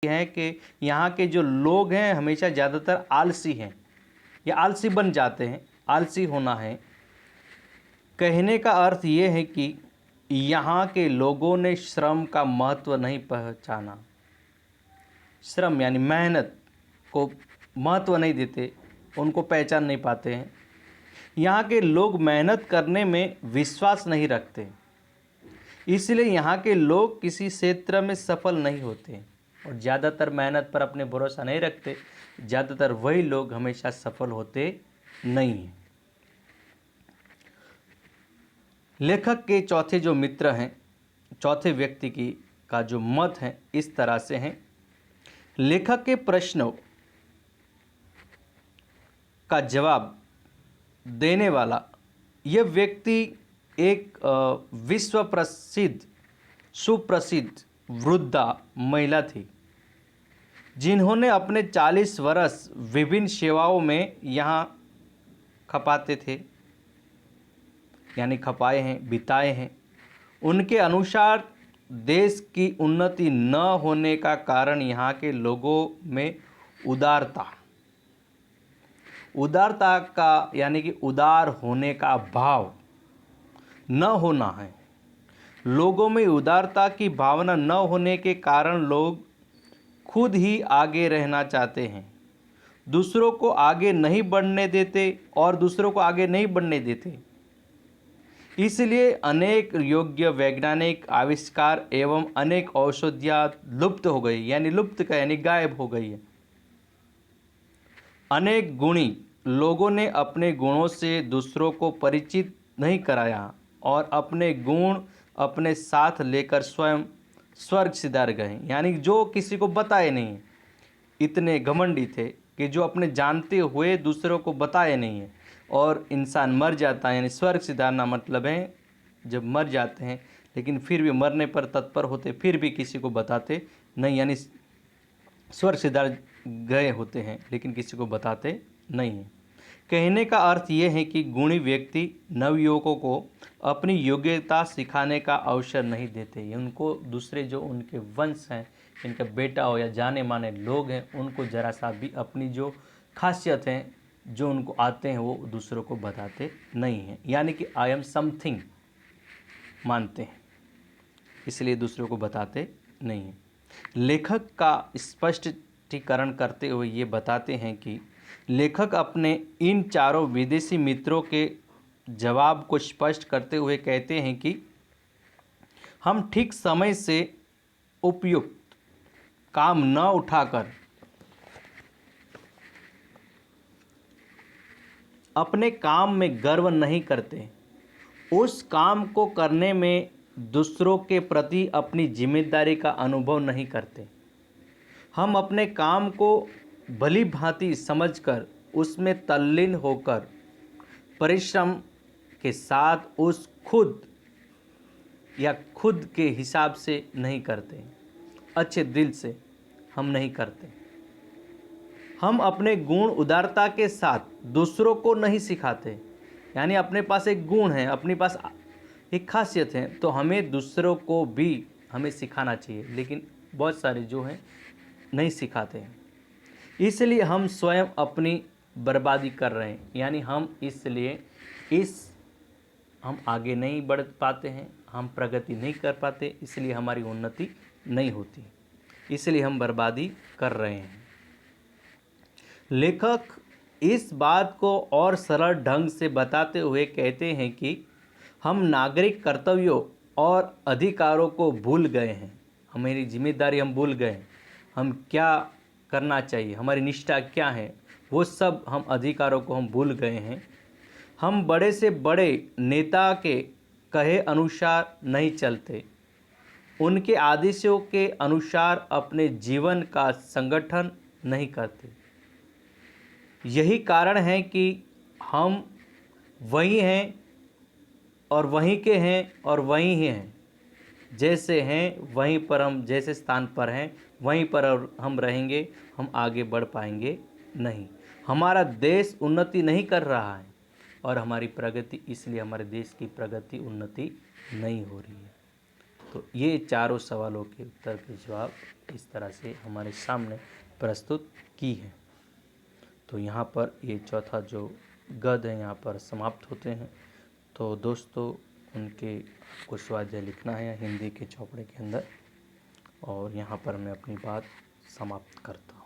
है कि यहाँ के जो लोग हैं हमेशा ज़्यादातर आलसी हैं या आलसी बन जाते हैं। आलसी होना है, कहने का अर्थ ये है कि यहाँ के लोगों ने श्रम का महत्व नहीं पहचाना। श्रम यानी मेहनत को महत्व नहीं देते, उनको पहचान नहीं पाते हैं। यहाँ के लोग मेहनत करने में विश्वास नहीं रखते, इसलिए यहाँ के लोग किसी क्षेत्र में सफल नहीं होते और ज़्यादातर मेहनत पर अपने भरोसा नहीं रखते। ज़्यादातर वही लोग हमेशा सफल होते नहीं हैं। लेखक के चौथे जो मित्र हैं, चौथे व्यक्ति की का जो मत है इस तरह से हैं। लेखक के प्रश्नों का जवाब देने वाला यह व्यक्ति एक विश्व प्रसिद्ध सुप्रसिद्ध वृद्धा महिला थी, जिन्होंने अपने 40 वर्ष विभिन्न सेवाओं में यहाँ खपाते थे, यानी खपाए हैं, बिताए हैं। उनके अनुसार देश की उन्नति न होने का कारण यहाँ के लोगों में उदारता का यानी कि उदार होने का भाव न होना है। लोगों में उदारता की भावना न होने के कारण लोग खुद ही आगे रहना चाहते हैं, दूसरों को आगे नहीं बढ़ने देते इसलिए अनेक योग्य वैज्ञानिक आविष्कार एवं अनेक औषधियाँ लुप्त हो गई, यानी लुप्त का यानी गायब हो गई है। अनेक गुणी लोगों ने अपने गुणों से दूसरों को परिचित नहीं कराया और अपने गुण अपने साथ लेकर स्वयं स्वर्ग सिधार गए, यानी जो किसी को बताए नहीं, इतने घमंडी थे कि जो अपने जानते हुए दूसरों को बताए नहीं है। और इंसान मर जाता है, यानी स्वर्ग सिधारना मतलब है जब मर जाते हैं लेकिन फिर भी मरने पर तत्पर होते, फिर भी किसी को बताते नहीं, यानी स्वर्ग सिधार गए होते हैं लेकिन किसी को बताते नहीं हैं। कहने का अर्थ ये है कि गुणी व्यक्ति नवयुवकों को अपनी योग्यता सिखाने का अवसर नहीं देते। उनको दूसरे जो उनके वंश हैं, इनका बेटा हो या जाने माने लोग हैं, उनको ज़रा सा भी अपनी जो खासियत हैं जो उनको आते हैं वो दूसरों को बताते नहीं हैं, यानी कि आई एम समथिंग मानते हैं, इसलिए दूसरों को बताते नहीं हैं। लेखक का स्पष्टीकरण करते हुए ये बताते हैं कि लेखक अपने इन चारों विदेशी मित्रों के जवाब को स्पष्ट करते हुए कहते हैं कि हम ठीक समय से उपयुक्त काम न उठाकर अपने काम में गर्व नहीं करते, उस काम को करने में दूसरों के प्रति अपनी जिम्मेदारी का अनुभव नहीं करते। हम अपने काम को भली भांति समझकर उसमें तल्लीन होकर परिश्रम के साथ उस खुद के हिसाब से नहीं करते, अच्छे दिल से हम नहीं करते। हम अपने गुण उदारता के साथ दूसरों को नहीं सिखाते, यानी अपने पास एक गुण है, अपने पास एक खासियत है तो हमें दूसरों को भी हमें सिखाना चाहिए, लेकिन बहुत सारे जो हैं नहीं सिखाते हैं। इसलिए हम स्वयं अपनी बर्बादी कर रहे हैं, यानी हम आगे नहीं बढ़ पाते हैं, हम प्रगति नहीं कर पाते, इसलिए हमारी उन्नति नहीं होती, इसलिए हम बर्बादी कर रहे हैं। लेखक इस बात को और सरल ढंग से बताते हुए कहते हैं कि हम नागरिक कर्तव्यों और अधिकारों को भूल गए हैं, हमारी जिम्मेदारी हम भूल गए हैं, हम क्या करना चाहिए, हमारी निष्ठा क्या है, वो सब हम अधिकारों को हम भूल गए हैं। हम बड़े से बड़े नेता के कहे अनुसार नहीं चलते, उनके आदेशों के अनुसार अपने जीवन का संगठन नहीं करते। यही कारण है कि हम वही हैं और वहीं के हैं और वहीं ही हैं, जैसे हैं वहीं पर हम, जैसे स्थान पर हैं वहीं पर हम रहेंगे, हम आगे बढ़ पाएंगे नहीं। हमारा देश उन्नति नहीं कर रहा है और हमारी प्रगति, इसलिए हमारे देश की प्रगति उन्नति नहीं हो रही है। तो ये चारों सवालों के उत्तर के जवाब इस तरह से हमारे सामने प्रस्तुत की है। तो यहाँ पर ये चौथा जो गद्य है यहाँ पर समाप्त होते हैं। तो दोस्तों उनके कुछ स्वाध्याय लिखना है हिंदी के चौपड़े के अंदर, और यहाँ पर मैं अपनी बात समाप्त करता हूँ।